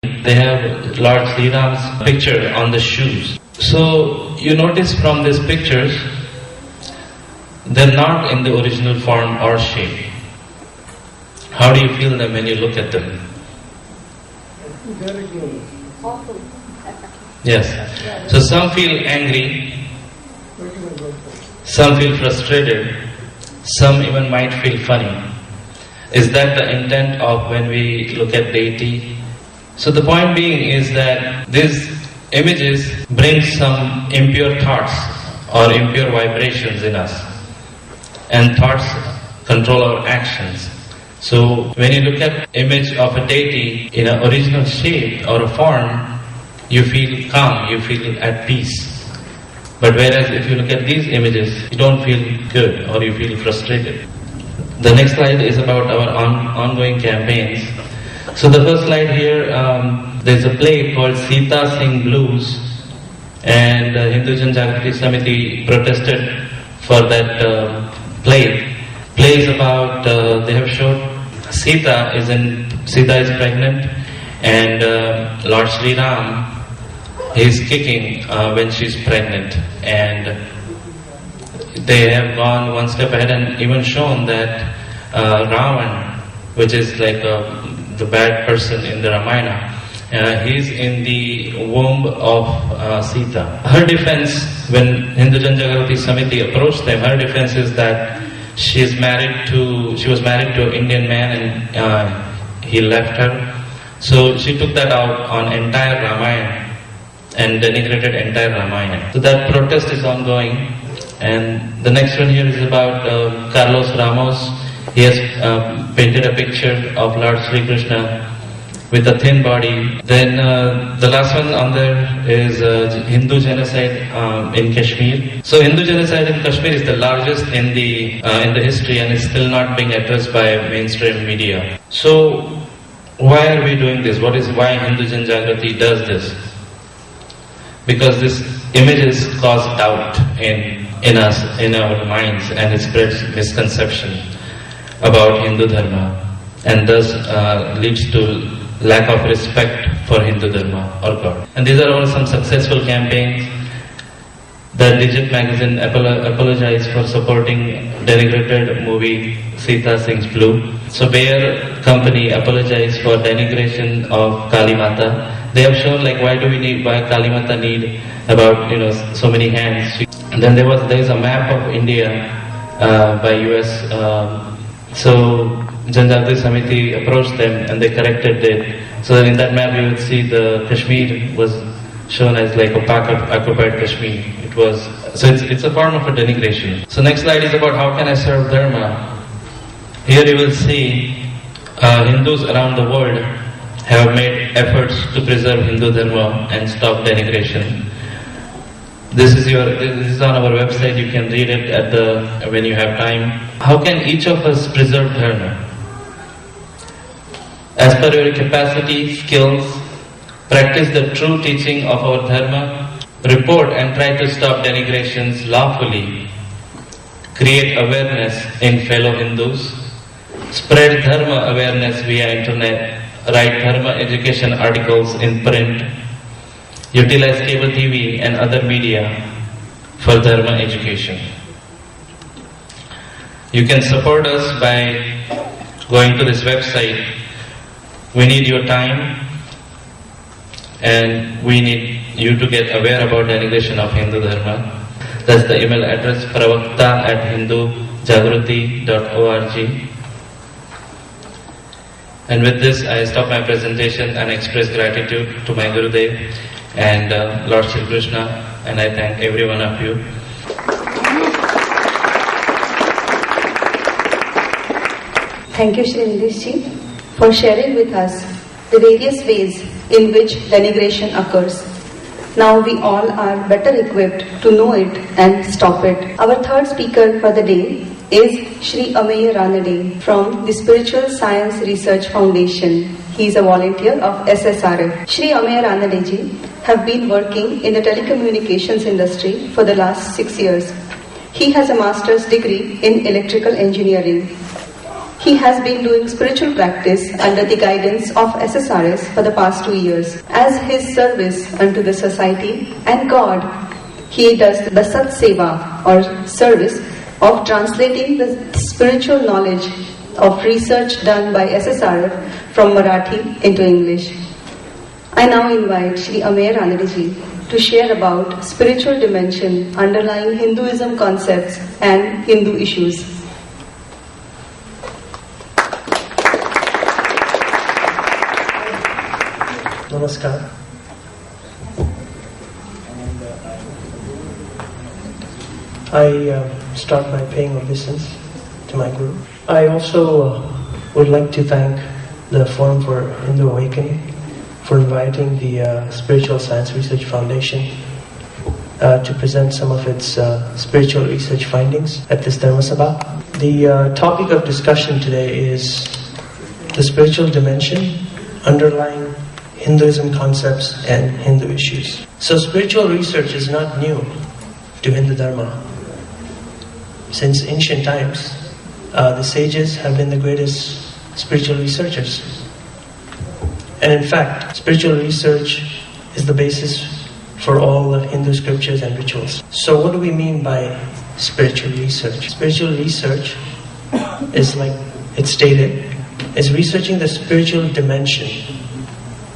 They have Lord Sri Ram's picture on the shoes. So you notice from these pictures, they're not in the original form or shape. How do you feel them when you look at them? Yes. So some feel angry, some feel frustrated, some even might feel funny. Is that the intent of when we look at deity? So the point being is that these images bring some impure thoughts or impure vibrations in us. And thoughts control our actions. So when you look at image of a deity in an original shape or a form, you feel calm, you feel at peace. But whereas if you look at these images, you don't feel good or you feel frustrated. The next slide is about our ongoing campaigns. So the first slide here, there's a play called Sita Singh Blues, and Hinduism Summit protested for that play. Play is about, they have showed Sita is pregnant, and Lord Sri Ram, he's kicking when she's pregnant, and they have gone one step ahead and even shown that Ravan, which is like the bad person in the Ramayana, he's in the womb of Sita. Her defense, when Hinduism Summit approached them, her defense is that she was married to an Indian man and he left her. So she took that out on entire Ramayana and denigrated entire Ramayana. So that protest is ongoing. And the next one here is about Carlos Ramos. He has painted a picture of Lord Sri Krishna with a thin body. Then the last one on there is Hindu genocide in Kashmir. So Hindu genocide in Kashmir is the largest in the history and is still not being addressed by mainstream media. So why are we doing this? Why Hindu Jan Jagrati does this? Because these images cause doubt in us, in our minds, and it spreads misconception about Hindu Dharma, and thus leads to lack of respect for Hindu Dharma or God. And these are all some successful campaigns. The Digit magazine apologized for supporting denigrated movie Sita Sings Blue. So Bayer company apologized for denigration of Kali Mata. They have shown why Kali Mata need about so many hands. And then there is a map of India by US. So Jan Jagrati Samiti approached them and they corrected it. So that in that map you would see the Kashmir was shown as like a occupied Kashmir. It's a form of a denigration. So next slide is about how can I serve Dharma. Here you will see Hindus around the world have made efforts to preserve Hindu Dharma and stop denigration. This is on our website. You can read it when you have time. How can each of us preserve Dharma? As per your capacity, skills, practice the true teaching of our Dharma, report and try to stop denigrations lawfully, create awareness in fellow Hindus, spread Dharma awareness via internet, write Dharma education articles in print, utilize cable TV and other media for Dharma education. You can support us by going to this website. We need your time and we need you to get aware about denigration of Hindu Dharma. That's the email address pravakta@hindujagrati.org. And with this I stop my presentation and express gratitude to my Gurudev and Lord Shri Krishna, and I thank every one of you. Thank you, Shri Nilesh Ji, for sharing with us the various ways in which denigration occurs. Now we all are better equipped to know it and stop it. Our third speaker for the day is Shri Ameya Ranade from the Spiritual Science Research Foundation. He is a volunteer of SSRF. Shri Ameya Ranade Ji have been working in the telecommunications industry for the last 6 years. He has a master's degree in electrical engineering. He has been doing spiritual practice under the guidance of SSRS for the past 2 years. As his service unto the society and God, he does the Sat Seva or service of translating the spiritual knowledge of research done by SSRF from Marathi into English. I now invite Shri Amer Anandji to share about spiritual dimension underlying Hinduism concepts and Hindu issues. Namaskar. I start by paying obeisance to my Guru. I also would like to thank the Forum for Hindu Awakening for inviting the Spiritual Science Research Foundation to present some of its spiritual research findings at this Dharma Sabha. The topic of discussion today is the spiritual dimension underlying Hinduism concepts and Hindu issues. So spiritual research is not new to Hindu Dharma. Since ancient times, the sages have been the greatest spiritual researchers. And in fact, spiritual research is the basis for all of Hindu scriptures and rituals. So what do we mean by spiritual research? Spiritual research is, like it's stated, is researching the spiritual dimension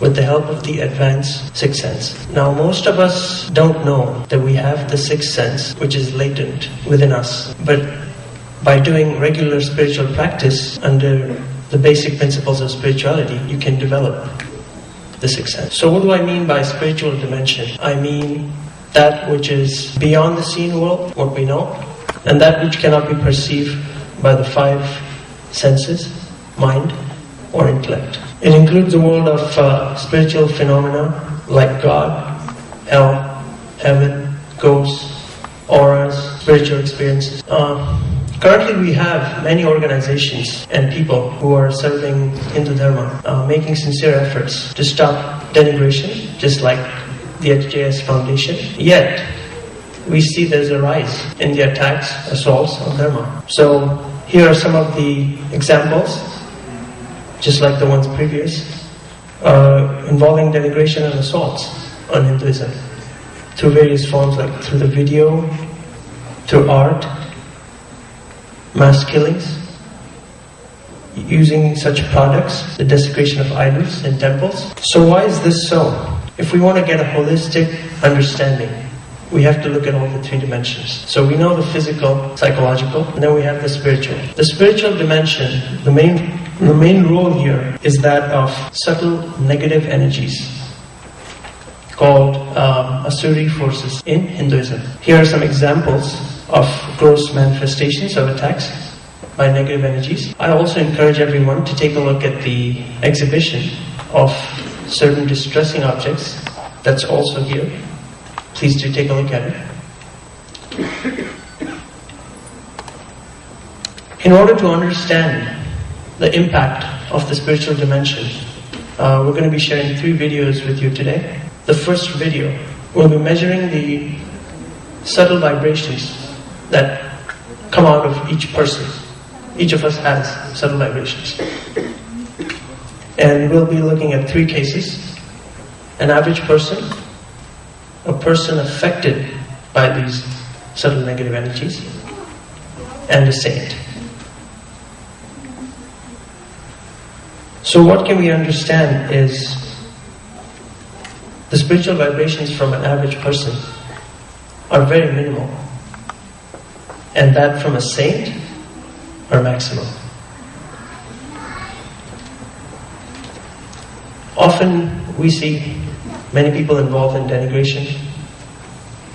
with the help of the advanced sixth sense. Now, most of us don't know that we have the sixth sense, which is latent within us. But by doing regular spiritual practice under the basic principles of spirituality, you can develop the sixth sense. So what do I mean by spiritual dimension? I mean that which is beyond the seen world, what we know, and that which cannot be perceived by the five senses, mind or intellect. It includes the world of spiritual phenomena like God, hell, heaven, ghosts, auras, spiritual experiences. Currently we have many organizations and people who are serving Hindu Dharma, making sincere efforts to stop denigration, just like the HJS Foundation. Yet, we see there's a rise in the attacks, assaults on Dharma. So, here are some of the examples, just like the ones previous, involving denigration and assaults on Hinduism through various forms, like through the video, through art, mass killings, using such products, the desecration of idols in temples. So why is this so? If we want to get a holistic understanding, we have to look at all the three dimensions. So we know the physical, psychological, and then we have the spiritual. The spiritual dimension, the main role here is that of subtle negative energies called Asuri forces in Hinduism. Here are some examples of gross manifestations of attacks by negative energies. I also encourage everyone to take a look at the exhibition of certain distressing objects that's also here. Please do take a look at it. In order to understand the impact of the spiritual dimension, we're going to be sharing 3 videos with you today. The first video will be measuring the subtle vibrations that come out of each person. Each of us has subtle vibrations. And we'll be looking at 3 cases. An average person, a person affected by these subtle negative energies, and a saint. So what can we understand is the spiritual vibrations from an average person are very minimal, and that from a saint are maximum. Often we see many people involved in denigration,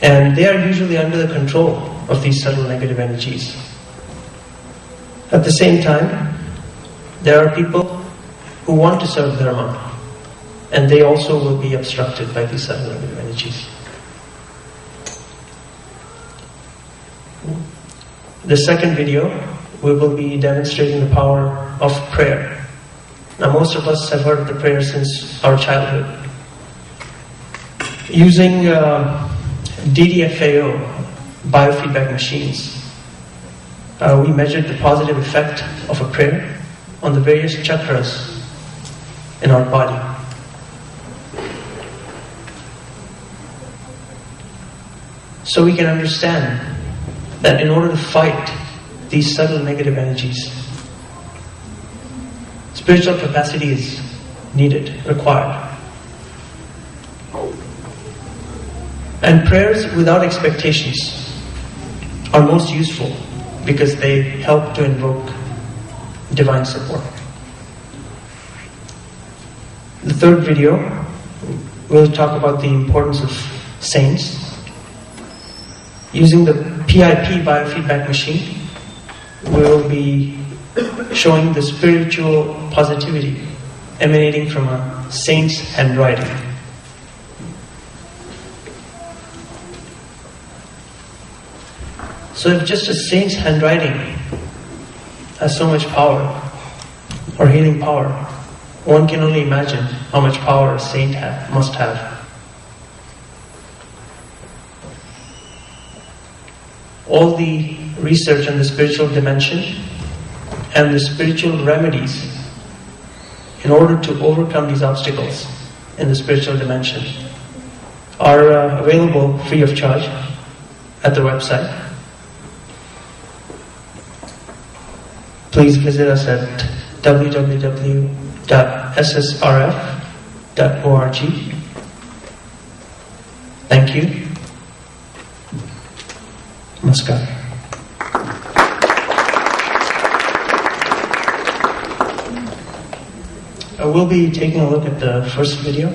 and they are usually under the control of these subtle negative energies. At the same time, there are people who want to serve Dharma, and they also will be obstructed by these subtle negative energies. The second video, we will be demonstrating the power of prayer. Now, most of us have heard of the prayer since our childhood. Using DDFAO, biofeedback machines, we measured the positive effect of a prayer on the various chakras in our body. So we can understand that in order to fight these subtle negative energies, spiritual capacity is needed, required. And prayers without expectations are most useful because they help to invoke divine support. The third video will talk about the importance of saints. Using the PIP biofeedback machine, we'll be showing the spiritual positivity emanating from a saint's handwriting. So if just a saint's handwriting has so much power, or healing power, one can only imagine how much power a saint must have. All the research on the spiritual dimension and the spiritual remedies in order to overcome these obstacles in the spiritual dimension are available free of charge at the website. Please visit us at www.ssrf.org. Thank you. Namaskar. We'll be taking a look at the first video.